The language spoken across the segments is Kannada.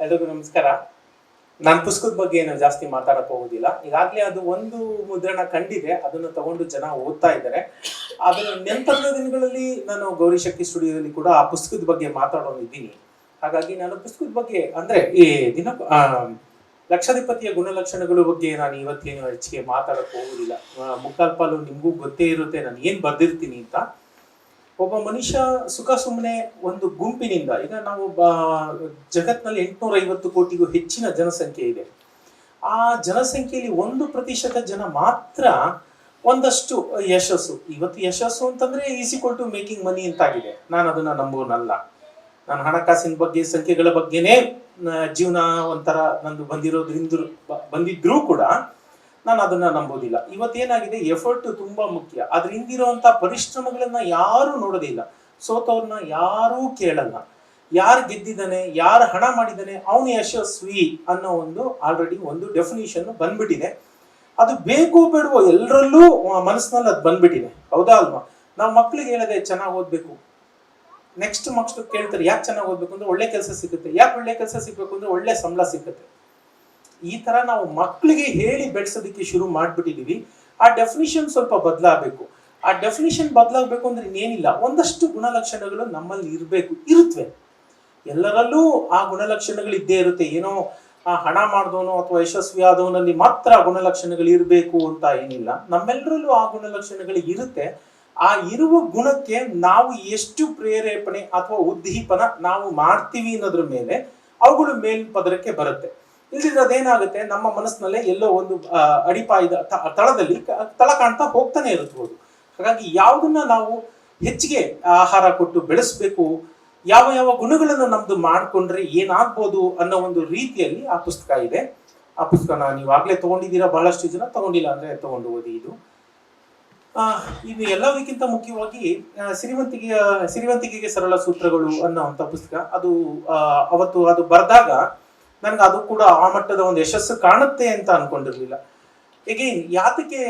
ಎಲ್ಲರಿಗೂ ನಮಸ್ಕಾರ. ನಾನು ಪುಸ್ತಕದ ಬಗ್ಗೆ ಏನು ಜಾಸ್ತಿ ಮಾತಾಡಕ್ ಹೋಗೋದಿಲ್ಲ. ಈಗಾಗಲೇ ಅದು ಒಂದು ಮುದ್ರಣ ಕಂಡಿದೆ, ಅದನ್ನು ತಗೊಂಡು ಜನ ಓದ್ತಾ ಇದ್ದಾರೆ. ಅದರ ನಂತರದ ದಿನಗಳಲ್ಲಿ ನಾನು ಗೌರಿಶಕ್ತಿ ಸ್ಟುಡಿಯೋದಲ್ಲಿ ಕೂಡ ಆ ಪುಸ್ತಕದ ಬಗ್ಗೆ ಮಾತಾಡೋನಿದ್ದೀನಿ. ಹಾಗಾಗಿ ನಾನು ಪುಸ್ತಕದ ಬಗ್ಗೆ ಅಂದ್ರೆ ಈ ದಿನ ಲಕ್ಷಾಧಿಪತಿಯ ಗುಣಲಕ್ಷಣಗಳ ಬಗ್ಗೆ ನಾನು ಇವತ್ತೇನು ಹೆಚ್ಚಿಗೆ ಮಾತಾಡಕ್ ಹೋಗುದಿಲ್ಲ. ಮುಕ್ಕಾಲ್ ಪಾಲು ನಿಮ್ಗೂ ಗೊತ್ತೇ ಇರುತ್ತೆ ನಾನು ಏನ್ ಬರ್ದಿರ್ತೀನಿ ಅಂತ. ಒಬ್ಬ ಮನುಷ್ಯ ಸುಖ ಸುಮ್ಮನೆ ಒಂದು ಗುಂಪಿನಿಂದ, ಈಗ ನಾವು ಜಗತ್ನಲ್ಲಿ 850 ಕೋಟಿಗೂ ಹೆಚ್ಚಿನ ಜನಸಂಖ್ಯೆ ಇದೆ. ಆ ಜನಸಂಖ್ಯೆಯಲ್ಲಿ 1% ಜನ ಮಾತ್ರ ಒಂದಷ್ಟು ಯಶಸ್ಸು. ಇವತ್ತು ಯಶಸ್ಸು ಅಂತಂದ್ರೆ ಈಸ್ ಟು ಮೇಕಿಂಗ್ ಮನಿ ಅಂತಾಗಿದೆ. ನಾನು ಅದನ್ನ ನಂಬೋನಲ್ಲ. ನಾನು ಹಣಕಾಸಿನ ಬಗ್ಗೆ ಸಂಖ್ಯೆಗಳ ಬಗ್ಗೆನೇ ಜೀವನ ಒಂಥರ ನಂದು ಬಂದಿದ್ರೂ ಕೂಡ ನಾನು ಅದನ್ನ ನಂಬೋದಿಲ್ಲ. ಇವತ್ತೇನಾಗಿದೆ, ಎಫರ್ಟ್ ತುಂಬಾ ಮುಖ್ಯ. ಅದ್ರ ಹಿಂದಿರುವಂತ ಪರಿಶ್ರಮಗಳನ್ನ ಯಾರು ನೋಡೋದಿಲ್ಲ. ಸೋತವ್ರನ್ನ ಯಾರೂ ಕೇಳಲ್ಲ. ಯಾರು ಗೆದ್ದಿದ್ದಾನೆ, ಯಾರು ಹಣ ಮಾಡಿದ್ದಾನೆ, ಅವನು ಯಶಸ್ವಿ ಅನ್ನೋ ಆಲ್ರೆಡಿ ಒಂದು ಡೆಫಿನಿಷನ್ ಬಂದ್ಬಿಟ್ಟಿದೆ. ಅದು ಬೇಕು ಬೇಡವೋ ಎಲ್ಲರಲ್ಲೂ ಮನಸ್ಸಿನಲ್ಲಿ ಅದು ಬಂದ್ಬಿಟ್ಟಿದೆ. ಹೌದಾ ಅಲ್ವಾ? ನಾವು ಮಕ್ಳಿಗೆ ಹೇಳದೆ ಚೆನ್ನಾಗಿ ಓದ್ಬೇಕು, ನೆಕ್ಸ್ಟ್ ಮಕ್ಳು ಕೇಳ್ತಾರೆ ಯಾಕೆ ಚೆನ್ನಾಗಿ ಓದ್ಬೇಕು ಅಂದ್ರೆ ಒಳ್ಳೆ ಕೆಲಸ ಸಿಗುತ್ತೆ, ಯಾಕೆ ಒಳ್ಳೆ ಕೆಲಸ ಸಿಗ್ಬೇಕು ಅಂದ್ರೆ ಒಳ್ಳೆ ಸಂಬಳ ಸಿಗುತ್ತೆ. ಈ ತರ ನಾವು ಮಕ್ಕಳಿಗೆ ಹೇಳಿ ಬೆಳೆಸೋದಕ್ಕೆ ಶುರು ಮಾಡ್ಬಿಟ್ಟಿದೀವಿ. ಆ ಡೆಫಿನಿಷನ್ ಸ್ವಲ್ಪ ಬದಲಾಗಬೇಕು. ಆ ಡೆಫಿನಿಷನ್ ಬದಲಾಗಬೇಕು ಅಂದ್ರೆ ಇನ್ನೇನಿಲ್ಲ, ಒಂದಷ್ಟು ಗುಣಲಕ್ಷಣಗಳು ನಮ್ಮಲ್ಲಿ ಇರುತ್ತವೆ. ಎಲ್ಲರಲ್ಲೂ ಆ ಗುಣಲಕ್ಷಣಗಳು ಇದ್ದೇ ಇರುತ್ತೆ. ಏನೋ ಆ ಹಣ ಮಾಡಿದವನು ಅಥವಾ ಯಶಸ್ವಿ ಆದವನಲ್ಲಿ ಮಾತ್ರ ಗುಣಲಕ್ಷಣಗಳು ಇರಬೇಕು ಅಂತ ಏನಿಲ್ಲ. ನಮ್ಮೆಲ್ಲರಲ್ಲೂ ಆ ಗುಣಲಕ್ಷಣಗಳು ಇರುತ್ತೆ. ಆ ಇರುವ ಗುಣಕ್ಕೆ ನಾವು ಎಷ್ಟು ಪ್ರೇರೇಪಣೆ ಅಥವಾ ಉದ್ದೀಪನ ನಾವು ಮಾಡ್ತೀವಿ ಅನ್ನೋದ್ರ ಮೇಲೆ ಅವುಗಳು ಮೇಲ್ಪದರಕ್ಕೆ ಬರುತ್ತೆ. ಇಲ್ದಿದ್ರೆ ಅದೇನಾಗುತ್ತೆ, ನಮ್ಮ ಮನಸ್ಸಿನಲ್ಲೇ ಎಲ್ಲೋ ಒಂದು ಅಡಿಪಾಯದ ತಳದಲ್ಲಿ ತಳ ಕಾಣ್ತಾ ಹೋಗ್ತಾನೆ ಇರುತ್ತಬಹುದು. ಹಾಗಾಗಿ ಯಾವುದನ್ನ ನಾವು ಹೆಚ್ಚಿಗೆ ಆಹಾರ ಕೊಟ್ಟು ಬೆಳೆಸ್ಬೇಕು, ಯಾವ ಯಾವ ಗುಣಗಳನ್ನು ನಮ್ದು ಮಾಡ್ಕೊಂಡ್ರೆ ಏನಾಗ್ಬೋದು ಅನ್ನೋ ಒಂದು ರೀತಿಯಲ್ಲಿ ಆ ಪುಸ್ತಕ ಇದೆ. ಆ ಪುಸ್ತಕನ ನೀವು ಆಗ್ಲೇ ತಗೊಂಡಿದ್ದೀರಾ, ಬಹಳಷ್ಟು ಜನ ತಗೊಂಡಿಲ್ಲ ಅಂದ್ರೆ ತಗೊಂಡು ಓದಿ. ಇದು ಎಲ್ಲದಕ್ಕಿಂತ ಮುಖ್ಯವಾಗಿ ಸಿರಿವಂತಿಕೆಗೆ ಸರಳ ಸೂತ್ರಗಳು ಅನ್ನೋಂಥ ಪುಸ್ತಕ. ಅದು ಅವತ್ತು ಅದು ಬರೆದಾಗ ನನ್ಗೆ ಅದು ಕೂಡ ಆ ಮಟ್ಟದ ಒಂದು ಯಶಸ್ಸು ಕಾಣುತ್ತೆ ಅಂತ ಅನ್ಕೊಂಡಿರ್ಲಿಲ್ಲ. ಎಗೈನ್ ಯಾತಕ್ಕೆ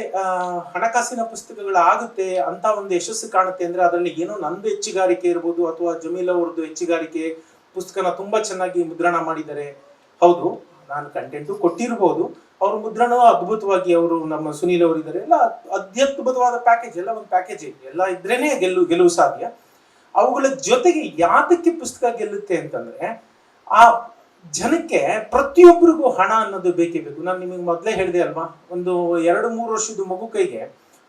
ಹಣಕಾಸಿನ ಪುಸ್ತಕಗಳಾಗುತ್ತೆ ಅಂತ ಒಂದು ಯಶಸ್ಸು ಕಾಣುತ್ತೆ ಅಂದ್ರೆ ಅದರಲ್ಲಿ ಏನೋ ನಂದು ಹೆಚ್ಚುಗಾರಿಕೆ ಇರ್ಬೋದು, ಅಥವಾ ಜಮೀಲ್ ಅವ್ರದ್ದು ಹೆಚ್ಚುಗಾರಿಕೆ. ಪುಸ್ತಕನ ತುಂಬಾ ಚೆನ್ನಾಗಿ ಮುದ್ರಣ ಮಾಡಿದ್ದಾರೆ. ಹೌದು, ನಾನು ಕಂಟೆಂಟು ಕೊಟ್ಟಿರ್ಬೋದು. ಅವ್ರ ಮುದ್ರಣ ಅದ್ಭುತವಾಗಿ, ಅವರು ನಮ್ಮ ಸುನೀಲ್ ಅವರು ಇದ್ದಾರೆ, ಎಲ್ಲ ಅತ್ಯದ್ಭುತವಾದ ಪ್ಯಾಕೇಜ್. ಎಲ್ಲ ಒಂದು ಪ್ಯಾಕೇಜ್ ಎಲ್ಲ ಇದ್ರೇನೆ ಗೆಲುವು ಸಾಧ್ಯ. ಅವುಗಳ ಜೊತೆಗೆ ಯಾತಕ್ಕೆ ಪುಸ್ತಕ ಗೆಲ್ಲುತ್ತೆ ಅಂತಂದ್ರೆ, ಆ ಜನಕ್ಕೆ ಪ್ರತಿಯೊಬ್ಬರಿಗೂ ಹಣ ಅನ್ನೋದು ಬೇಕೇ ಬೇಕು. ನಾನು ನಿಮಗೆ ಮೊದಲೇ ಹೇಳಿದೆ ಅಲ್ವಾ, ಒಂದು 2-3 ವರ್ಷದ ಮಗು ಕೈಗೆ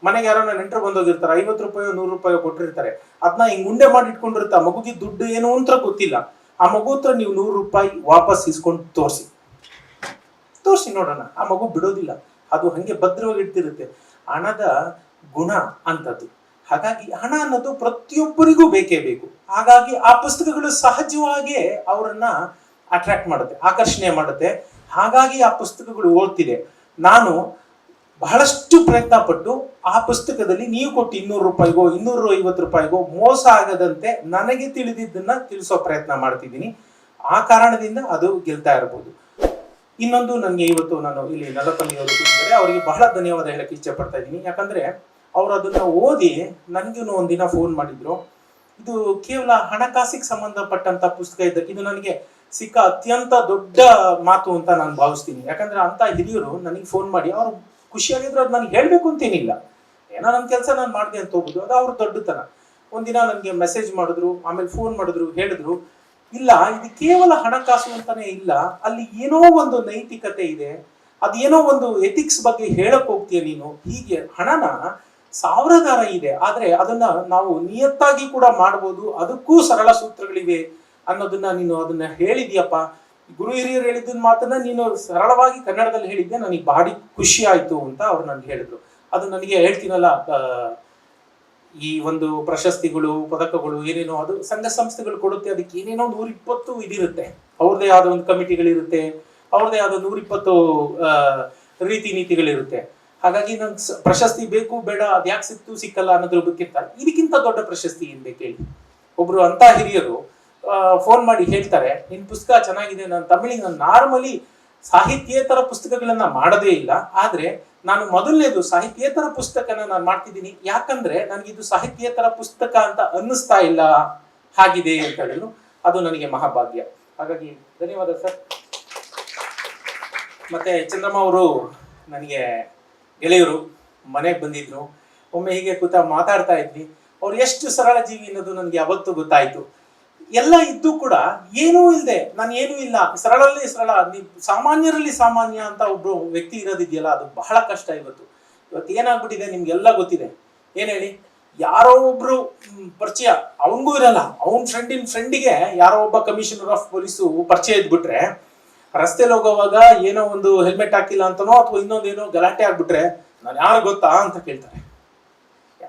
ಮನೆಗೆ ಯಾರೋ ನೆಂಟರು ಬಂದೋಗಿರ್ತಾರೆ, 50 ರೂಪಾಯಿ 100 ರೂಪಾಯಿ ಕೊಟ್ಟಿರ್ತಾರೆ. ಅದನ್ನ ಹಿಂಗ್ ಉಂಡೆ ಮಾಡಿ ಇಟ್ಕೊಂಡಿರುತ್ತೆ. ಆ ಮಗುಗೆ ದುಡ್ಡು ಏನು ಅಂತ ಗೊತ್ತಿಲ್ಲ. ಆ ಮಗು ಹತ್ರ ನೀವು 100 ರೂಪಾಯಿ ವಾಪಸ್ ಇಸ್ಕೊಂಡು ತೋರಿಸಿ ನೋಡೋಣ, ಆ ಮಗು ಬಿಡೋದಿಲ್ಲ. ಅದು ಹಂಗೆ ಭದ್ರವಾಗಿ ಇಡ್ತಿರುತ್ತೆ. ಹಣದ ಗುಣ ಅಂತದ್ದು. ಹಾಗಾಗಿ ಹಣ ಅನ್ನೋದು ಪ್ರತಿಯೊಬ್ಬರಿಗೂ ಬೇಕೇ ಬೇಕು. ಹಾಗಾಗಿ ಆ ಪುಸ್ತಕಗಳು ಸಹಜವಾಗಿ ಅವರನ್ನ ಅಟ್ರಾಕ್ಟ್ ಮಾಡುತ್ತೆ, ಆಕರ್ಷಣೆ ಮಾಡುತ್ತೆ. ಹಾಗಾಗಿ ಆ ಪುಸ್ತಕಗಳು ಓದ್ತಿದೆ. ನಾನು ಬಹಳಷ್ಟು ಪ್ರಯತ್ನ ಪಟ್ಟು ಆ ಪುಸ್ತಕದಲ್ಲಿ ನೀವು ಕೊಟ್ಟು 200 ರೂಪಾಯಿಗೋ 250 ರೂಪಾಯಿಗೋ ಮೋಸ ಆಗದಂತೆ ನನಗೆ ತಿಳಿದಿದ್ದನ್ನ ತಿಳಿಸೋ ಪ್ರಯತ್ನ ಮಾಡ್ತಿದ್ದೀನಿ. ಆ ಕಾರಣದಿಂದ ಅದು ಗೆಲ್ತಾ ಇರಬಹುದು. ಇನ್ನೊಂದು, ನನಗೆ ಇವತ್ತು ನಾನು ಇಲ್ಲಿ ನಲತಮ್ಮಿಯವರು ಕೂತಿದ್ದಾರೆ, ಅವರಿಗೆ ಬಹಳ ಧನ್ಯವಾದ ಹೇಳಕ್ಕೆ ಇಚ್ಛೆ ಪಡ್ತಾ ಇದ್ದೀನಿ. ಯಾಕಂದ್ರೆ ಅವ್ರು ಅದನ್ನ ಓದಿ ನನ್ಗೂ ಒಂದಿನ ಫೋನ್ ಮಾಡಿದ್ರು. ಇದು ಕೇವಲ ಹಣಕಾಸಿಗೆ ಸಂಬಂಧಪಟ್ಟಂತ ಪುಸ್ತಕ ಇದ್ದಕ್ಕೆ ಇದು ನನಗೆ ಸಿಕ್ಕ ಅತ್ಯಂತ ದೊಡ್ಡ ಮಾತು ಅಂತ ನಾನು ಭಾವಿಸ್ತೀನಿ. ಯಾಕಂದ್ರೆ ಅಂತ ಹಿರಿಯರು ನನಗೆ ಫೋನ್ ಮಾಡಿ ಅವ್ರು ಖುಷಿಯಾಗಿದ್ರು. ಅದು ನನಗೆ ಹೇಳ್ಬೇಕು ಅಂತೇನಿಲ್ಲ, ಏನೋ ನನ್ನ ಕೆಲಸ ನಾನು ಮಾಡಿದೆ ಅಂತ ಹೋಗುದು, ಅದು ಅವ್ರ ದೊಡ್ಡತನ. ಒಂದಿನ ನನಗೆ ಮೆಸೇಜ್ ಮಾಡಿದ್ರು, ಆಮೇಲೆ ಫೋನ್ ಮಾಡಿದ್ರು, ಹೇಳಿದ್ರು, ಇಲ್ಲ ಇದು ಕೇವಲ ಹಣಕಾಸು ಅಂತಾನೆ ಇಲ್ಲ, ಅಲ್ಲಿ ಏನೋ ಒಂದು ನೈತಿಕತೆ ಇದೆ, ಅದೇನೋ ಒಂದು ಎಥಿಕ್ಸ್ ಬಗ್ಗೆ ಹೇಳಕ್ ಹೋಗ್ತೀಯ ನೀನು. ಹೀಗೆ ಹಣನ ಸಾವಿರಾರು ಇದೆ, ಆದ್ರೆ ಅದನ್ನ ನಾವು ನಿಯತ್ತಾಗಿ ಕೂಡ ಮಾಡ್ಬೋದು, ಅದಕ್ಕೂ ಸರಳ ಸೂತ್ರಗಳಿವೆ ಅನ್ನೋದನ್ನ ನೀನು ಅದನ್ನ ಹೇಳಿದ್ಯಪ್ಪ. ಗುರು ಹಿರಿಯರು ಹೇಳಿದ್ದನ್ನ ಮಾತನ್ನ ನೀನು ಸರಳವಾಗಿ ಕನ್ನಡದಲ್ಲಿ ಹೇಳಿದ್ದೆ, ನನಗೆ ಭಾರಿ ಖುಷಿ ಆಯ್ತು ಅಂತ ಅವ್ರು ನನ್ಗೆ ಹೇಳಿದ್ರು. ಅದು ನನಗೆ ಹೇಳ್ತೀನಲ್ಲ, ಈ ಒಂದು ಪ್ರಶಸ್ತಿಗಳು ಪದಕಗಳು ಏನೇನೋ ಅದು ಸಂಘ ಸಂಸ್ಥೆಗಳು ಕೊಡುತ್ತೆ. ಅದಕ್ಕೆ ಏನೇನೋ 120 ಇದಿರುತ್ತೆ, ಅವ್ರದೇ ಆದ ಒಂದು ಕಮಿಟಿಗಳಿರುತ್ತೆ, ಅವ್ರದೇ ಆದ 120 ರೀತಿ ನೀತಿಗಳಿರುತ್ತೆ. ಹಾಗಾಗಿ ನಂಗೆ ಪ್ರಶಸ್ತಿ ಬೇಕು ಬೇಡ, ಅದ್ಯಾಕೆ ಸಿಕ್ತು ಸಿಕ್ಕಲ್ಲ ಅನ್ನೋದ್ರ ಬಗ್ಗೆಂತ ಇದಕ್ಕಿಂತ ದೊಡ್ಡ ಪ್ರಶಸ್ತಿ ಏನ್ ಬೇಕೇಳಿ. ಒಬ್ರು ಅಂತ ಹಿರಿಯರು ಫೋನ್ ಮಾಡಿ ಹೇಳ್ತಾರೆ, ನಿನ್ ಪುಸ್ತಕ ಚೆನ್ನಾಗಿದೆ. ನಾನು ತಮಿಳಿಗೆ ನಾನು ನಾರ್ಮಲಿ ಸಾಹಿತ್ಯೇತರ ಪುಸ್ತಕಗಳನ್ನ ಮಾಡದೇ ಇಲ್ಲ, ಆದ್ರೆ ನಾನು ಮೊದಲನೇದು ಸಾಹಿತ್ಯೇತರ ಪುಸ್ತಕನ ನಾನು ಮಾಡ್ತಿದ್ದೀನಿ. ಯಾಕಂದ್ರೆ ನನಗಿದು ಸಾಹಿತ್ಯೇತರ ಪುಸ್ತಕ ಅಂತ ಅನ್ನಿಸ್ತಾ ಇಲ್ಲ, ಹಾಗಿದೆ ಅಂತ ಹೇಳಿದ್ರು. ಅದು ನನಗೆ ಮಹಾಭಾಗ್ಯ. ಹಾಗಾಗಿ ಧನ್ಯವಾದ ಸರ್. ಮತ್ತೆ ಚಂದ್ರಮ್ಮ ಅವರು ನನಗೆ ಗೆಳೆಯರು, ಮನೆಗೆ ಬಂದಿದ್ರು. ಒಮ್ಮೆ ಹೀಗೆ ಕೂತ ಮಾತಾಡ್ತಾ ಇದ್ವಿ. ಅವ್ರು ಎಷ್ಟು ಸರಳ ಜೀವಿ ಅನ್ನೋದು ನನಗೆ ಯಾವತ್ತೂ ಗೊತ್ತಾಯ್ತು. ಎಲ್ಲ ಇದ್ದು ಕೂಡ ಏನೂ ಇಲ್ಲದೆ, ನಾನು ಏನೂ ಇಲ್ಲ, ಸರಳಲ್ಲಿ ಸರಳ, ಸಾಮಾನ್ಯರಲ್ಲಿ ಸಾಮಾನ್ಯ ಅಂತ ಒಬ್ರು ವ್ಯಕ್ತಿ ಇರೋದಿದೆಯಲ್ಲ, ಅದು ಬಹಳ ಕಷ್ಟ. ಇವತ್ತು ಏನಾಗ್ಬಿಟ್ಟಿದೆ ನಿಮ್ಗೆಲ್ಲ ಗೊತ್ತಿದೆ. ಏನ್ ಹೇಳಿ, ಯಾರೋ ಒಬ್ರು ಪರಿಚಯ ಅವನಿಗೂ ಇರಲ್ಲ, ಅವನ್ ಫ್ರೆಂಡಿಗೆ ಯಾರೋ ಒಬ್ಬ ಕಮಿಷನರ್ ಆಫ್ ಪೊಲೀಸು ಪರಿಚಯ ಇದ್ಬಿಟ್ರೆ, ರಸ್ತೆಲಿ ಹೋಗೋವಾಗ ಏನೋ ಒಂದು ಹೆಲ್ಮೆಟ್ ಹಾಕಿಲ್ಲ ಅಂತನೋ ಅಥವಾ ಇನ್ನೊಂದೇನೋ ಗಲಾಟೆ ಆಗ್ಬಿಟ್ರೆ, ನಾನು ಯಾರು ಗೊತ್ತಾ ಅಂತ ಕೇಳ್ತಾರೆ.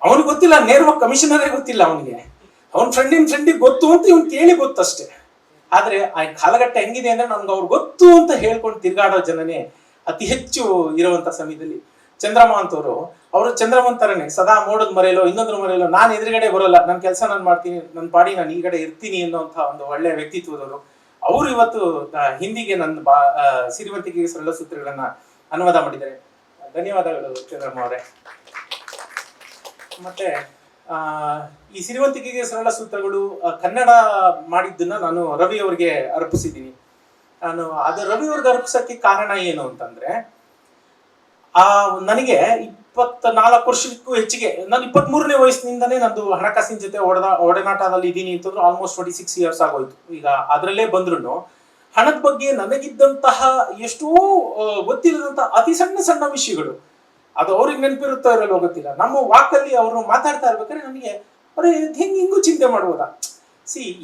ಅವನಿಗೆ ಗೊತ್ತಿಲ್ಲ, ನೇರವಾಗಿ ಕಮಿಷನರೇ ಗೊತ್ತಿಲ್ಲ ಅವನಿಗೆ, ಅವನ ಫ್ರೆಂಡಿಗೆ ಗೊತ್ತು ಅಂತ ಇವ್ನು ಕೇಳಿ ಗೊತ್ತಷ್ಟೇ. ಆದ್ರೆ ಆ ಕಾಲಘಟ್ಟ ಹೆಂಗಿದೆ ಅಂದ್ರೆ ನನ್ಗೆ ಅವ್ರು ಗೊತ್ತು ಅಂತ ಹೇಳ್ಕೊಂಡು ತಿರ್ಗಾಡೋ ಜನನೇ ಅತಿ ಹೆಚ್ಚು ಇರುವಂತ ಸಮಯದಲ್ಲಿ ಚಂದ್ರಮ್ಮ ಅಂತವ್ರು, ಅವರು ಚಂದ್ರಮ್ಮನ್ ತರನೇ ಸದಾ ಮೋಡದ ಮರೆಯಲೋ ಇನ್ನೊಂದ್ರ ಮರೆಯಲೋ, ನಾನು ಎದುರುಗಡೆ ಬರೋಲ್ಲ, ನನ್ನ ಕೆಲಸ ನಾನು ಮಾಡ್ತೀನಿ, ನನ್ನ ಪಾಡಿ ನಾನು ಈ ಕಡೆ ಇರ್ತೀನಿ ಅನ್ನೋಂಥ ಒಂದು ಒಳ್ಳೆ ವ್ಯಕ್ತಿತ್ವದವರು. ಅವರು ಇವತ್ತು ಹಿಂದಿಗೆ ನನ್ನ ಸಿರಿವಂತಿಕೆಗೆ ಸರಳ ಸೂತ್ರಗಳನ್ನ ಅನುವಾದ ಮಾಡಿದ್ದಾರೆ. ಧನ್ಯವಾದಗಳು ಚಂದ್ರಮ್ಮ ಅವರೇ. ಮತ್ತೆ ಈ ಸಿರಿವಂತಿಕೆಗೆ ಸರಳ ಸೂತ್ರಗಳು ಕನ್ನಡ ಮಾಡಿದ್ದನ್ನ ನಾನು ರವಿ ಅವರಿಗೆ ಅರ್ಪಿಸಿದ್ದೀನಿ. ಅದು ರವಿ ಅವ್ರಿಗೆ ಅರ್ಪಿಸಕ್ಕೆ ಕಾರಣ ಏನು ಅಂತಂದ್ರೆ, ನನಗೆ 24 ವರ್ಷಕ್ಕೂ ಹೆಚ್ಚಿಗೆ, ನಾನು 23ನೇ ವಯಸ್ಸಿನಿಂದನೇ ನಂದು ಹಣಕಾಸಿನ ಜೊತೆ ಒಡನಾಟದಲ್ಲಿ ಇದ್ದೀನಿ ಅಂತಂದ್ರೆ ಆಲ್ಮೋಸ್ಟ್ 26 ಇಯರ್ಸ್ ಆಗೋಯ್ತು. ಈಗ ಅದರಲ್ಲೇ ಬಂದ್ರು ಹಣದ ಬಗ್ಗೆ ನನಗಿದ್ದಂತಹ ಎಷ್ಟೋ ಗೊತ್ತಿಲ್ಲದಂತಹ ಅತಿ ಸಣ್ಣ ಸಣ್ಣ ವಿಷಯಗಳು, ಅದು ಅವ್ರಿಗೆ ನೆನಪಿರುತ್ತೋ ಇರಲ್ಲ ಗೊತ್ತಿಲ್ಲ. ನಮ್ಮ ವಾಕಲ್ಲಿ ಅವರು ಮಾತಾಡ್ತಾ ಇರ್ಬೇಕಾದ್ರೆ ನನಗೆ ಅವ್ರೆ ಹಿಂಗೂ ಚಿಂತೆ ಮಾಡ್ಬೋದಾ.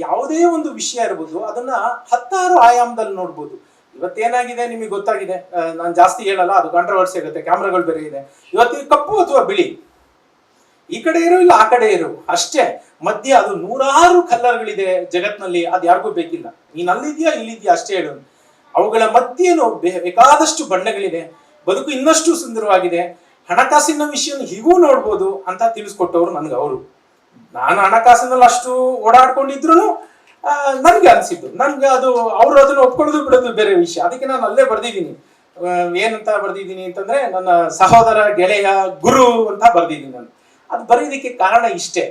ಯಾವುದೇ ಒಂದು ವಿಷಯ ಇರ್ಬೋದು, ಅದನ್ನ 10 ಆಯಾಮದಲ್ಲಿ ನೋಡ್ಬೋದು. ಇವತ್ತೇನಾಗಿದೆ ನಿಮಗೆ ಗೊತ್ತಾಗಿದೆ, ನಾನು ಜಾಸ್ತಿ ಹೇಳಲ್ಲ, ಅದು ಕಾಂಟ್ರವರ್ಸಿ ಆಗುತ್ತೆ, ಕ್ಯಾಮ್ರಾಗಳು ಬೇರೆ ಇದೆ. ಇವತ್ತು ಕಪ್ಪು ಅಥವಾ ಬಿಳಿ, ಈ ಕಡೆ ಇರು ಇಲ್ಲ ಆ ಕಡೆ ಇರು ಅಷ್ಟೇ, ಮಧ್ಯೆ ಅದು 100 ಕಲರ್ಗಳಿದೆ ಜಗತ್ನಲ್ಲಿ, ಅದು ಯಾರಿಗೂ ಬೇಕಿಲ್ಲ. ನೀನ್ ಅಲ್ಲಿದ್ಯಾ ಇಲ್ಲಿದ್ಯಾ ಅಷ್ಟೇ ಹೇಳು. ಅವುಗಳ ಮಧ್ಯೆನೂ ಬೇಕಾದಷ್ಟು ಬಣ್ಣಗಳಿದೆ, ಬದುಕು ಇನ್ನಷ್ಟು ಸುಂದರವಾಗಿದೆ, ಹಣಕಾಸಿನ ವಿಷಯ ಹೀಗೂ ನೋಡ್ಬೋದು ಅಂತ ತಿಳಿಸ್ಕೊಟ್ಟವ್ರು ನನ್ಗೆ ಅವರು. ನಾನು ಹಣಕಾಸಿನಲ್ಲಿ ಅಷ್ಟು ಓಡಾಡ್ಕೊಂಡಿದ್ರು ನನ್ಗೆ ಅನ್ಸಿದ್ದು, ನನ್ಗೆ ಅದು ಅವ್ರು ಅದನ್ನ ಒಪ್ಕೊಳ್ಳೋದು ಬಿಡೋದು ಬೇರೆ ವಿಷಯ. ಅದಕ್ಕೆ ನಾನು ಅಲ್ಲೇ ಬರ್ದಿದ್ದೀನಿ. ಏನಂತ ಬರ್ದಿದ್ದೀನಿ ಅಂತಂದ್ರೆ, ನನ್ನ ಸಹೋದರ, ಗೆಳೆಯ, ಗುರು ಅಂತ ಬರ್ದಿದ್ದೀನಿ ನಾನು. ಅದು ಬರೀದಕ್ಕೆ ಕಾರಣ ಇಷ್ಟೇ,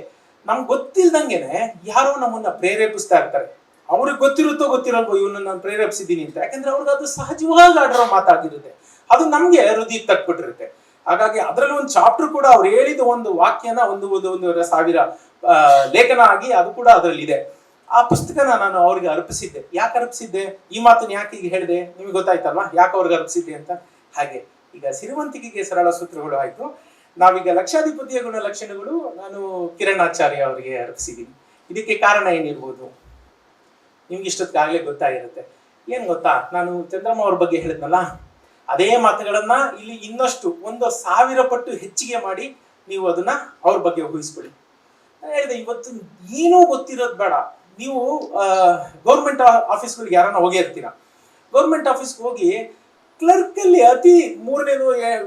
ನಮ್ಗೆ ಗೊತ್ತಿಲ್ದಂಗೆನೆ ಯಾರೋ ನಮ್ಮನ್ನ ಪ್ರೇರೇಪಿಸ್ತಾ ಇರ್ತಾರೆ. ಅವ್ರಿಗೆ ಗೊತ್ತಿರುತ್ತೋ ಗೊತ್ತಿರಲ್ವೋ ಇವನ್ನ ನಾನು ಪ್ರೇರೇಪಿಸಿದ್ದೀನಿ ಅಂತ, ಯಾಕಂದ್ರೆ ಅವ್ರಿಗೆ ಅದು ಸಹಜವಾಗಿ ಆಡಿರೋ ಮಾತಾಗಿರುತ್ತೆ, ಅದು ನಮ್ಗೆ ಹೃದಯ ತಕ್ಬಿಟ್ಟಿರುತ್ತೆ. ಹಾಗಾಗಿ ಅದರಲ್ಲಿ ಒಂದು ಚಾಪ್ಟರ್ ಕೂಡ ಅವ್ರು ಹೇಳಿದ ಒಂದು ವಾಕ್ಯನ 1,000 ಲೇಖನ ಆಗಿ ಅದು ಕೂಡ ಅದರಲ್ಲಿ ಇದೆ. ಆ ಪುಸ್ತಕನ ನಾನು ಅವ್ರಿಗೆ ಅರ್ಪಿಸಿದ್ದೆ. ಯಾಕೆ ಅರ್ಪಿಸಿದ್ದೆ, ಈ ಮಾತನ್ನ ಯಾಕೆ ಈಗ ಹೇಳಿದೆ ನಿಮ್ಗೆ ಗೊತ್ತಾಯ್ತಲ್ವಾ, ಯಾಕೆ ಅವ್ರಿಗೆ ಅರ್ಪಿಸಿದ್ದೆ ಅಂತ. ಹಾಗೆ ಈಗ ಸಿರಿವಂತಿಕೆಗೆ ಸರಳ ಸೂತ್ರಗಳು ಆಯ್ತು. ನಾವೀಗ ಲಕ್ಷಾಧಿಪತಿಯ ಗುಣಲಕ್ಷಣಗಳು ನಾನು ಕಿರಣ್ ಆಚಾರ್ಯ ಅವರಿಗೆ ಅರ್ಪಿಸಿದ್ದೀನಿ. ಇದಕ್ಕೆ ಕಾರಣ ಏನಿರ್ಬೋದು ನಿಮ್ಗೆ ಇಷ್ಟೊತ್ತಾಗಲೇ ಗೊತ್ತಾಗಿರುತ್ತೆ. ಏನ್ ಗೊತ್ತಾ, ನಾನು ಚಂದ್ರಮ್ಮ ಅವ್ರ ಬಗ್ಗೆ ಹೇಳಿದ್ನಲ್ಲ, ಅದೇ ಮಾತುಗಳನ್ನ ಇಲ್ಲಿ ಇನ್ನಷ್ಟು 1,000 ಪಟ್ಟು ಹೆಚ್ಚಿಗೆ ಮಾಡಿ ನೀವು ಅದನ್ನ ಅವ್ರ ಬಗ್ಗೆ ಊಹಿಸ್ಕೊಳ್ಳಿ. ನಾನು ಹೇಳಿದೆ, ಇವತ್ತು ಏನೂ ಗೊತ್ತಿರೋದು ಬೇಡ. ನೀವು ಗೌರ್ಮೆಂಟ್ ಆಫೀಸ್ಗಳಿಗೆ ಯಾರನ್ನ ಹೋಗೇ ಇರ್ತೀರ, ಗೌರ್ಮೆಂಟ್ ಆಫೀಸ್ಗೆ ಹೋಗಿ ಕ್ಲರ್ಕ್ ಅಲ್ಲಿ ಅತಿ 3ನೇನೋ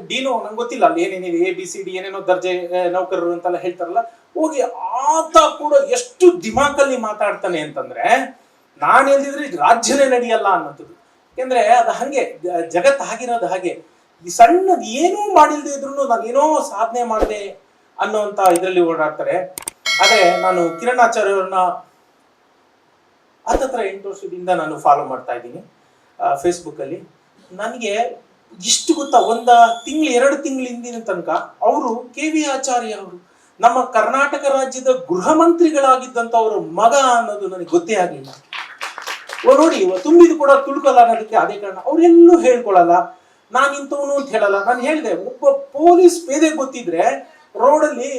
ಡಿನೋ ನಂಗೆ ಗೊತ್ತಿಲ್ಲ, ಅಲ್ಲಿ ಏನೇನಿದೆ ABCD ಏನೇನೋ ದರ್ಜೆ ನೌಕರರು ಅಂತೆಲ್ಲ ಹೇಳ್ತಾರಲ್ಲ, ಹೋಗಿ ಆತ ಕೂಡ ಎಷ್ಟು ದಿಮಾಕಲ್ಲಿ ಮಾತಾಡ್ತಾನೆ ಅಂತಂದ್ರೆ, ನಾನು ಎಲ್ದಿದ್ರೆ ರಾಜ್ಯನೇ ನಡೆಯಲ್ಲ ಅನ್ನೋಂಥದ್ದು. ಯಾಕೆಂದ್ರೆ ಅದು ಹಂಗೆ, ಜಗತ್ತು ಆಗಿರೋದು ಹಾಗೆ. ಈ ಸಣ್ಣದ್ ಏನೂ ಮಾಡಿಲ್ದೇ ಇದ್ರು ನಾನು ಏನೋ ಸಾಧನೆ ಮಾಡಿದೆ ಅನ್ನೋಂತ ಇದರಲ್ಲಿ ಓಡಾಡ್ತಾರೆ. ಆದ್ರೆ ನಾನು ಕಿರಣ್ ಆಚಾರ್ಯ ಅವ್ರನ್ನ 8 ವರ್ಷದಿಂದ ನಾನು ಫಾಲೋ ಮಾಡ್ತಾ ಇದ್ದೀನಿ ಫೇಸ್ಬುಕ್ ಅಲ್ಲಿ. ನನಗೆ ಇಷ್ಟು ಗೊತ್ತಾ, 1 ತಿಂಗಳು 2 ತಿಂಗಳ ಹಿಂದಿನ ತನಕ ಅವರು KV ಆಚಾರ್ಯ ಅವರು ನಮ್ಮ ಕರ್ನಾಟಕ ರಾಜ್ಯದ ಗೃಹ ಮಂತ್ರಿಗಳಾಗಿದ್ದಂಥವ್ರ ಮಗ ಅನ್ನೋದು ನನಗೆ ಗೊತ್ತೇ ಆಗಲಿಲ್ಲ. ನೋಡಿ, ತುಂಬಿದು ಕೂಡ ತುಳ್ಕಲ್ಲ ಅನ್ನೋದಕ್ಕೆ ಅದೇ ಕಾರಣ. ಅವ್ರೆಲ್ಲೂ ಹೇಳ್ಕೊಳಲ್ಲ, ನಾನು ಇಂಥವನು ಅಂತ ಹೇಳಲ್ಲ. ನಾನು ಹೇಳಿದೆ, ಒಬ್ಬ ಪೊಲೀಸ್ ಪೇದೆ ಗೊತ್ತಿದ್ರೆ ರೋಡಲ್ಲಿ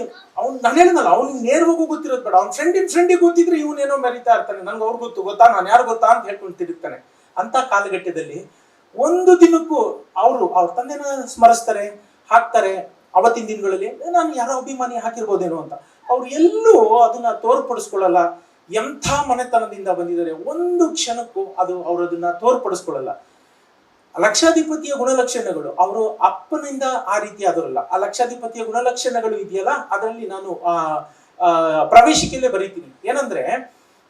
ನಾನು ಹೇಳಿದ್ನಲ್ಲ, ಅವ್ನಿಗೆ ನೇರವಾಗೂ ಗೊತ್ತಿರೋದು ಬೇಡ, ಅವ್ನ ಫ್ರೆಂಡಿಗೆ ಗೊತ್ತಿದ್ರೆ ಇವನೇನೋ ಮೆರಿತಾ ಇರ್ತಾನೆ, ನನ್ಗೆ ಅವ್ರು ಗೊತ್ತಾ, ನಾನು ಯಾರು ಗೊತ್ತಾ ಅಂತ ಹೇಳ್ಕೊಂಡು ತಿರುಗ್ತಾನೆ. ಅಂತ ಕಾಲಘಟ್ಟದಲ್ಲಿ ಒಂದು ದಿನಕ್ಕೂ ಅವ್ರ ತಂದೆನ ಸ್ಮರಿಸ್ತಾರೆ, ಹಾಕ್ತಾರೆ. ಅವತ್ತಿನ ದಿನಗಳಲ್ಲಿ ನಾನು ಯಾರೋ ಅಭಿಮಾನಿ ಹಾಕಿರ್ಬೋದೇನೋ ಅಂತ ಅವ್ರು ಎಲ್ಲೂ ಅದನ್ನ ತೋರ್ಪಡಿಸ್ಕೊಳ್ಳಲ್ಲ. ಎಂಥ ಮನೆತನದಿಂದ ಬಂದಿದ್ದಾರೆ, ಒಂದು ಕ್ಷಣಕ್ಕೂ ಅವ್ರು ಅದನ್ನ ತೋರ್ಪಡಿಸ್ಕೊಳ್ಳಲ್ಲ. ಲಕ್ಷಾಧಿಪತಿಯ ಗುಣಲಕ್ಷಣಗಳು ಅವರು ಅಪ್ಪನಿಂದ ಆ ರೀತಿ ಆದರಲ್ಲ. ಆ ಲಕ್ಷಾಧಿಪತಿಯ ಗುಣಲಕ್ಷಣಗಳು ಇದೆಯಲ್ಲ, ಅದರಲ್ಲಿ ನಾನು ಪ್ರವೇಶಿಕೆಯಲ್ಲೇ ಬರೀತೀನಿ. ಏನಂದ್ರೆ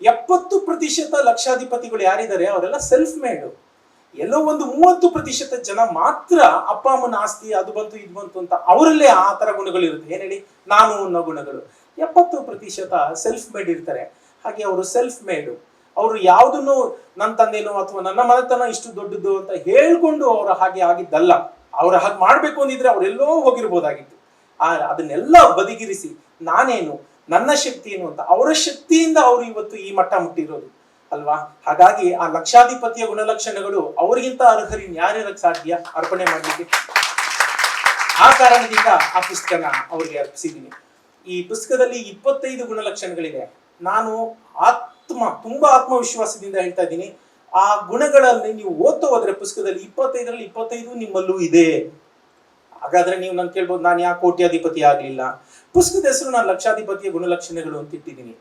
70% ಲಕ್ಷಾಧಿಪತಿಗಳು ಯಾರಿದ್ದಾರೆ ಅವರೆಲ್ಲ ಸೆಲ್ಫ್ ಮೇಡ್. ಎಲ್ಲೋ ಒಂದು 30% ಜನ ಮಾತ್ರ ಅಪ್ಪ ಅಮ್ಮನ ಆಸ್ತಿ ಅದು ಬಂತು ಇದು ಬಂತು ಅಂತ ಅವರಲ್ಲೇ ಆ ತರ ಗುಣಗಳು ಇರುತ್ತೆ. ಏನ್ ಹೇಳಿ, ನಾನು ಅನ್ನೋ ಗುಣಗಳು. 70% ಸೆಲ್ಫ್ ಮೇಡ್ ಇರ್ತಾರೆ. ಹಾಗೆ ಅವರು ಸೆಲ್ಫ್ ಮೇಡ್, ಅವರು ಯಾವುದನ್ನು ನನ್ನ ತಂದೆನೋ ಅಥವಾ ನನ್ನ ಮನೆತನ ಇಷ್ಟು ದೊಡ್ಡದು ಅಂತ ಹೇಳ್ಕೊಂಡು ಅವರ ಹಾಗೆ ಆಗಿದ್ದಲ್ಲ. ಅವ್ರ ಹಾಗೆ ಮಾಡ್ಬೇಕು ಅಂದಿದ್ರೆ ಅವರೆಲ್ಲೋ ಹೋಗಿರ್ಬೋದಾಗಿತ್ತು. ಅದನ್ನೆಲ್ಲ ಬದಿಗಿರಿಸಿ ನಾನೇನು, ನನ್ನ ಶಕ್ತಿ ಏನು ಅಂತ ಅವರ ಶಕ್ತಿಯಿಂದ ಅವರು ಇವತ್ತು ಈ ಮಟ್ಟ ಮುಟ್ಟಿರೋದು ಅಲ್ವಾ. ಹಾಗಾಗಿ ಆ ಲಕ್ಷಾಧಿಪತಿಯ ಗುಣಲಕ್ಷಣಗಳು ಅವರಿಗಿಂತ ಅರ್ಹರಿ ಯಾರ್ಯಾರಕ್ಕೆ ಸಾಧ್ಯ ಅರ್ಪಣೆ ಮಾಡ್ಲಿಕ್ಕೆ. ಆ ಕಾರಣದಿಂದ ಆ ಪುಸ್ತಕನ ಅವ್ರಿಗೆ ಅರ್ಪಿಸಿದ್ದೀನಿ. ಈ ಪುಸ್ತಕದಲ್ಲಿ 25 ಗುಣಲಕ್ಷಣಗಳಿದೆ. ನಾನು ತುಂಬಾ ಆತ್ಮವಿಶ್ವಾಸದಿಂದ ಹೇಳ್ತಾ ಇದ್ದೀನಿ, ಆ ಗುಣಗಳಲ್ಲಿ ನೀವು ಓದ್ತಾ ಹೋದ್ರೆ ಪುಸ್ತಕದಲ್ಲಿ 25ರಲ್ಲಿ 25 ನಿಮ್ಮಲ್ಲೂ ಇದೆ. ಹಾಗಾದ್ರೆ ನೀವು ನನ್ ಕೇಳ್ಬೋದು, ನಾನು ಯಾಕೆ ಕೋಟ್ಯಾಧಿಪತಿ ಆಗ್ಲಿಲ್ಲ? ಪುಸ್ತಕದ ಹೆಸರು ನಾನು ಲಕ್ಷಾಧಿಪತಿಯ ಗುಣಲಕ್ಷಣಗಳು ಅಂತ ಇಟ್ಟಿದ್ದೀನಿ.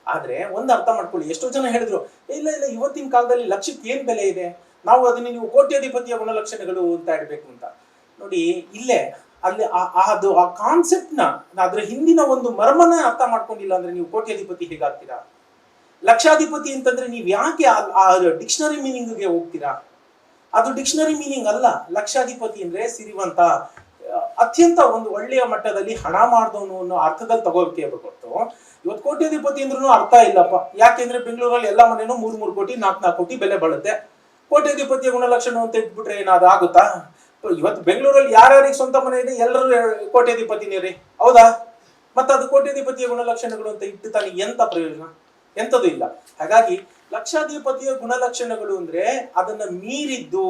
ಆದ್ರೆ ಒಂದು ಅರ್ಥ ಮಾಡ್ಕೊಳ್ಳಿ, ಎಷ್ಟೋ ಜನ ಹೇಳಿದ್ರು ಇಲ್ಲ ಇವತ್ತಿನ ಕಾಲದಲ್ಲಿ ಲಕ್ಷಕ್ಕೆ ಏನ್ ಬೆಲೆ ಇದೆ, ನಾವು ಅದನ್ನ ನೀವು ಕೋಟ್ಯಾಧಿಪತಿಯ ಗುಣಲಕ್ಷಣಗಳು ಅಂತ ಇಡ್ಬೇಕು ಅಂತ. ನೋಡಿ, ಇಲ್ಲೇ ಅಲ್ಲಿ ಅದು ಆ ಕಾನ್ಸೆಪ್ಟ್ ನ ಅದ್ರ ಹಿಂದಿನ ಒಂದು ಮರ್ಮನ ಅರ್ಥ ಮಾಡ್ಕೊಂಡಿಲ್ಲ ಅಂದ್ರೆ ನೀವು ಕೋಟ್ಯಾಧಿಪತಿ ಹೇಗಾಗ್ತೀರಾ? ಲಕ್ಷಾಧಿಪತಿ ಅಂತಂದ್ರೆ ನೀವು ಯಾಕೆ ಆ ಡಿಕ್ಷನರಿ ಮೀನಿಂಗ್ಗೆ ಹೋಗ್ತೀರಾ? ಅದು ಡಿಕ್ಷನರಿ ಮೀನಿಂಗ್ ಅಲ್ಲ. ಲಕ್ಷಾಧಿಪತಿ ಅಂದ್ರೆ ಸಿರಿವಂತ, ಅತ್ಯಂತ ಒಂದು ಒಳ್ಳೆಯ ಮಟ್ಟದಲ್ಲಿ ಹಣ ಮಾಡಿದವನು ಅನ್ನೋ ಅರ್ಥದಲ್ಲಿ ತಗೋಬೇಕೆ ಹೊರತು ಇವತ್ತು ಕೋಟ್ಯಾಧಿಪತಿ ಅಂದ್ರೂ ಅರ್ಥ ಇಲ್ಲಪ್ಪ. ಯಾಕೆಂದ್ರೆ ಬೆಂಗಳೂರಲ್ಲಿ ಎಲ್ಲ ಮನೇನೂ 3 ಕೋಟಿ 4 ಕೋಟಿ ಬೆಲೆ ಬಾಳುತ್ತೆ. ಕೋಟ್ಯಾಧಿಪತಿಯ ಗುಣಲಕ್ಷಣ ಅಂತ ಇಟ್ಬಿಟ್ರೆ ಏನಾದ್ರು ಆಗುತ್ತಾ? ಇವತ್ತು ಬೆಂಗಳೂರಲ್ಲಿ ಯಾರ್ಯಾರಿಗೆ ಸ್ವಂತ ಮನೆ ಇದೆ ಎಲ್ಲರೂ ಕೋಟ್ಯಾಧಿಪತಿನೇ ರೀ, ಹೌದಾ? ಮತ್ತೆ ಅದು ಕೋಟ್ಯಾಧಿಪತಿಯ ಗುಣಲಕ್ಷಣಗಳು ಅಂತ ಇಟ್ಟು ತಾನೆ ಎಂತ ಪ್ರಯೋಜನ? ಎಂತದು ಇಲ್ಲ. ಹಾಗಾಗಿ ಲಕ್ಷಾಧಿಪತಿಯ ಗುಣಲಕ್ಷಣಗಳು ಅಂದ್ರೆ ಅದನ್ನ ಮೀರಿದ್ದು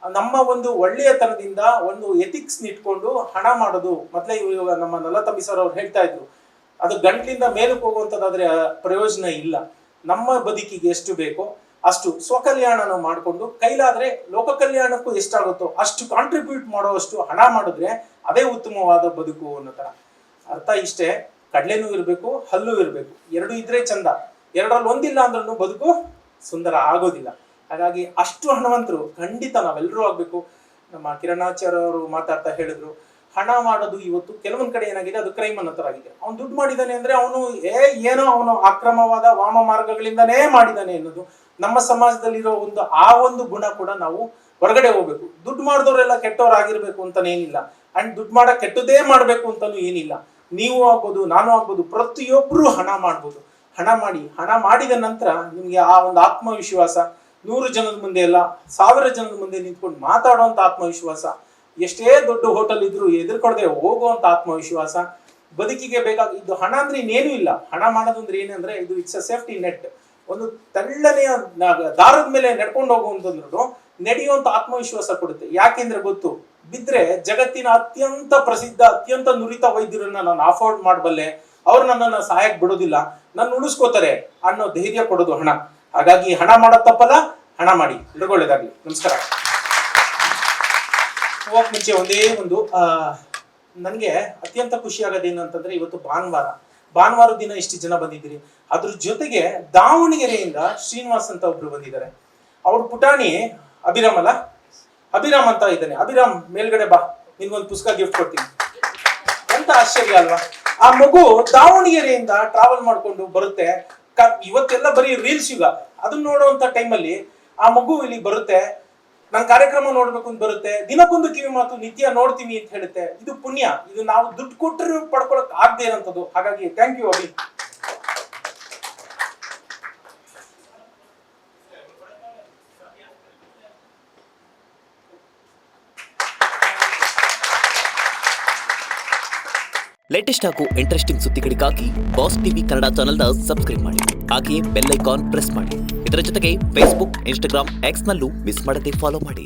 ನಮ್ಮ ಒಂದು ಒಳ್ಳೆಯತನದಿಂದ ಒಂದು ಎಥಿಕ್ಸ್ ನಿಟ್ಕೊಂಡು ಹಣ ಮಾಡೋದು. ಮೊದಲೇ ಇವಾಗ ನಮ್ಮ ನಲ್ಲತಂಬಿ ಸರ್ ಅವ್ರು ಹೇಳ್ತಾ ಇದ್ರು, ಅದು ಗಂಟ್ಲಿಂದ ಮೇಲಕ್ಕೆ ಹೋಗುವಂತದ್ದಾದ್ರೆ ಪ್ರಯೋಜನ ಇಲ್ಲ. ನಮ್ಮ ಬದುಕಿಗೆ ಎಷ್ಟು ಬೇಕೋ ಅಷ್ಟು ಸ್ವಕಲ್ಯಾಣನ ಮಾಡಿಕೊಂಡು ಕೈಲಾದ್ರೆ ಲೋಕ ಕಲ್ಯಾಣಕ್ಕೂ ಎಷ್ಟಾಗುತ್ತೋ ಅಷ್ಟು ಕಾಂಟ್ರಿಬ್ಯೂಟ್ ಮಾಡುವಷ್ಟು ಹಣ ಮಾಡಿದ್ರೆ ಅದೇ ಉತ್ತಮವಾದ ಬದುಕು ಅನ್ನೋ ತರ ಅರ್ಥ. ಇಷ್ಟೇ, ಕಡ್ಲೆನೂ ಇರಬೇಕು, ಹಲ್ಲು ಇರಬೇಕು, ಎರಡು ಇದ್ರೆ ಚಂದ. ಎರಡರಲ್ಲಿ ಒಂದಿಲ್ಲ ಅಂದ್ರೂ ಬದುಕು ಸುಂದರ ಆಗೋದಿಲ್ಲ. ಹಾಗಾಗಿ ಅಷ್ಟು ಹಣವಂತರು ಖಂಡಿತ ನಾವೆಲ್ಲರೂ ಆಗ್ಬೇಕು. ನಮ್ಮ ಕಿರಣಾಚಾರ್ಯ ಅವರು ಮಾತಾಡ್ತಾ ಹೇಳಿದ್ರು, ಹಣ ಮಾಡೋದು ಇವತ್ತು ಕೆಲವೊಂದ್ ಕಡೆ ಏನಾಗಿದೆ, ಅದು ಕ್ರೈಮ್ ಅನ್ನೋ ತರ ಆಗಿದೆ. ಅವ್ನು ದುಡ್ಡು ಮಾಡಿದಾನೆ ಅಂದ್ರೆ ಅವನು ಏನೋ ಅವನು ಅಕ್ರಮವಾದ ವಾಮ ಮಾರ್ಗಗಳಿಂದನೇ ಮಾಡಿದಾನೆ ಅನ್ನೋದು ನಮ್ಮ ಸಮಾಜದಲ್ಲಿರೋ ಒಂದು ಗುಣ ಕೂಡ ನಾವು ಹೊರಗಡೆ ಹೋಗ್ಬೇಕು. ದುಡ್ಡು ಮಾಡಿದವರೆಲ್ಲ ಕೆಟ್ಟವರಾಗಿರ್ಬೇಕು ಅಂತಾನೇನಿಲ್ಲ, ಅಂಡ್ ದುಡ್ಡು ಮಾಡ ಕೆಟ್ಟದೇ ಮಾಡ್ಬೇಕು ಅಂತಾನು ಏನಿಲ್ಲ. ನೀವು ಆಗ್ಬೋದು, ನಾನು ಆಗ್ಬೋದು, ಪ್ರತಿಯೊಬ್ರು ಹಣ ಮಾಡ್ಬೋದು. ಹಣ ಮಾಡಿದ ನಂತರ ನಿಮ್ಗೆ ಆ ಒಂದು ಆತ್ಮವಿಶ್ವಾಸ, 100 ಜನದ ಮುಂದೆ ಅಲ್ಲ 1000 ಜನದ ಮುಂದೆ ನಿಂತ್ಕೊಂಡು ಮಾತಾಡುವಂತ ಆತ್ಮವಿಶ್ವಾಸ, ಎಷ್ಟೇ ದೊಡ್ಡ ಹೋಟೆಲ್ ಇದ್ರು ಎದುರ್ಕೊಡದೆ ಹೋಗುವಂತ ಆತ್ಮವಿಶ್ವಾಸ, ಬದುಕಿಗೆ ಬೇಕಾಗಿದ್ದು ಹಣ ಅಂದ್ರೆ ಇನ್ನೇನು ಇಲ್ಲ. ಹಣ ಮಾಡೋದು ಅಂದ್ರೆ ಏನಂದ್ರೆ ಇದು ಇಟ್ಸ್ ಅ ಸೇಫ್ಟಿ ನೆಟ್. ಒಂದು ತೆಳ್ಳನೆಯ ದಾರದ ಮೇಲೆ ನಡ್ಕೊಂಡು ಹೋಗುವಂತಂದ್ರು ನಡೆಯುವಂತ ಆತ್ಮವಿಶ್ವಾಸ ಕೊಡುತ್ತೆ. ಯಾಕೆಂದ್ರೆ ಗೊತ್ತು, ಬಿದ್ರೆ ಜಗತ್ತಿನ ಅತ್ಯಂತ ಪ್ರಸಿದ್ಧ ಅತ್ಯಂತ ನುರಿತ ವೈದ್ಯರನ್ನ ನಾನು ಅಫೋರ್ಡ್ ಮಾಡಬಲ್ಲೆ, ಅವ್ರು ನನ್ನನ್ನು ಸಹಾಯಕ್ಕೆ ಬಿಡೋದಿಲ್ಲ, ನನ್ನ ಉಳಿಸ್ಕೋತಾರೆ ಅನ್ನೋ ಧೈರ್ಯ ಕೊಡೋದು ಹಣ. ಹಾಗಾಗಿ ಹಣ ಮಾಡೋದು ತಪ್ಪಲ್ಲ, ಹಣ ಮಾಡಿ. ಎಲ್ರಿಗೂ ಒಳ್ಳೇದಾಗ್ಲಿ. ನಮಸ್ಕಾರ. ಹೋಗಕ್ ಮುಂಚೆ ಒಂದೇ ಒಂದು ನನಗೆ ಅತ್ಯಂತ ಖುಷಿ ಆಗೋದೇನು ಅಂತಂದ್ರೆ, ಇವತ್ತು ಭಾನುವಾರ ದಿನ ಇಷ್ಟು ಜನ ಬಂದಿದ್ದೀರಿ. ಅದ್ರ ಜೊತೆಗೆ ದಾವಣಗೆರೆಯಿಂದ ಶ್ರೀನಿವಾಸ್ ಅಂತ ಒಬ್ರು ಬಂದಿದ್ದಾರೆ. ಅವ್ರ ಪುಟಾಣಿ ಅಭಿರಾಮ್ ಅಂತ ಇದ್ದಾನೆ. ಅಭಿರಾಮ್, ಮೇಲ್ಗಡೆ ಬಾ, ನಿನ್ಗೊಂದು ಪುಸ್ತಕ ಗಿಫ್ಟ್ ಕೊಡ್ತೀನಿ. ಎಂತ ಆಶ್ಚರ್ಯ ಅಲ್ವಾ? ಆ ಮಗು ದಾವಣಗೆರೆಯಿಂದ ಟ್ರಾವೆಲ್ ಮಾಡ್ಕೊಂಡು ಬರುತ್ತೆ. ಇವತ್ತೆಲ್ಲ ಬರೀ ರೀಲ್ಸ್ ಯುಗ, ಅದನ್ನ ನೋಡುವಂತ ಟೈಮಲ್ಲಿ ಆ ಮಗು ಇಲ್ಲಿ ಬರುತ್ತೆ, ನನ್ ಕಾರ್ಯಕ್ರಮ ನೋಡ್ಬೇಕು ಅಂತ ಬರುತ್ತೆ, ದಿನಕ್ಕೊಂದು ಕಿವಿ ಮಾತು ನಿತ್ಯ ನೋಡ್ತೀನಿ ಅಂತ ಹೇಳುತ್ತೆ. ಇದು ಪುಣ್ಯ. ಇದು ನಾವು ದುಡ್ಡು ಕೊಟ್ಟರು ಪಡ್ಕೊಳಕ್ ಆಗದೆ ಇರೋಂಥದ್ದು. ಹಾಗಾಗಿ ಥ್ಯಾಂಕ್ ಯು ಅಭಿ. ಲೇಟೆಸ್ಟ್ ಹಾಗೂ ಇಂಟ್ರೆಸ್ಟಿಂಗ್ ಸುದ್ದಿಗಳಿಗಾಗಿ ಬಾಸ್ ಟಿವಿ ಕನ್ನಡ ಚಾನೆಲ್ನ ಸಬ್ಸ್ಕ್ರೈಬ್ ಮಾಡಿ. ಹಾಗೆಯೇ ಬೆಲ್ ಐಕಾನ್ ಪ್ರೆಸ್ ಮಾಡಿ. ಇದರ ಜೊತೆಗೆ ಫೇಸ್ಬುಕ್, ಇನ್ಸ್ಟಾಗ್ರಾಮ್, ಎಕ್ಸ್ನಲ್ಲೂ ಮಿಸ್ ಮಾಡದೆ ಫಾಲೋ ಮಾಡಿ.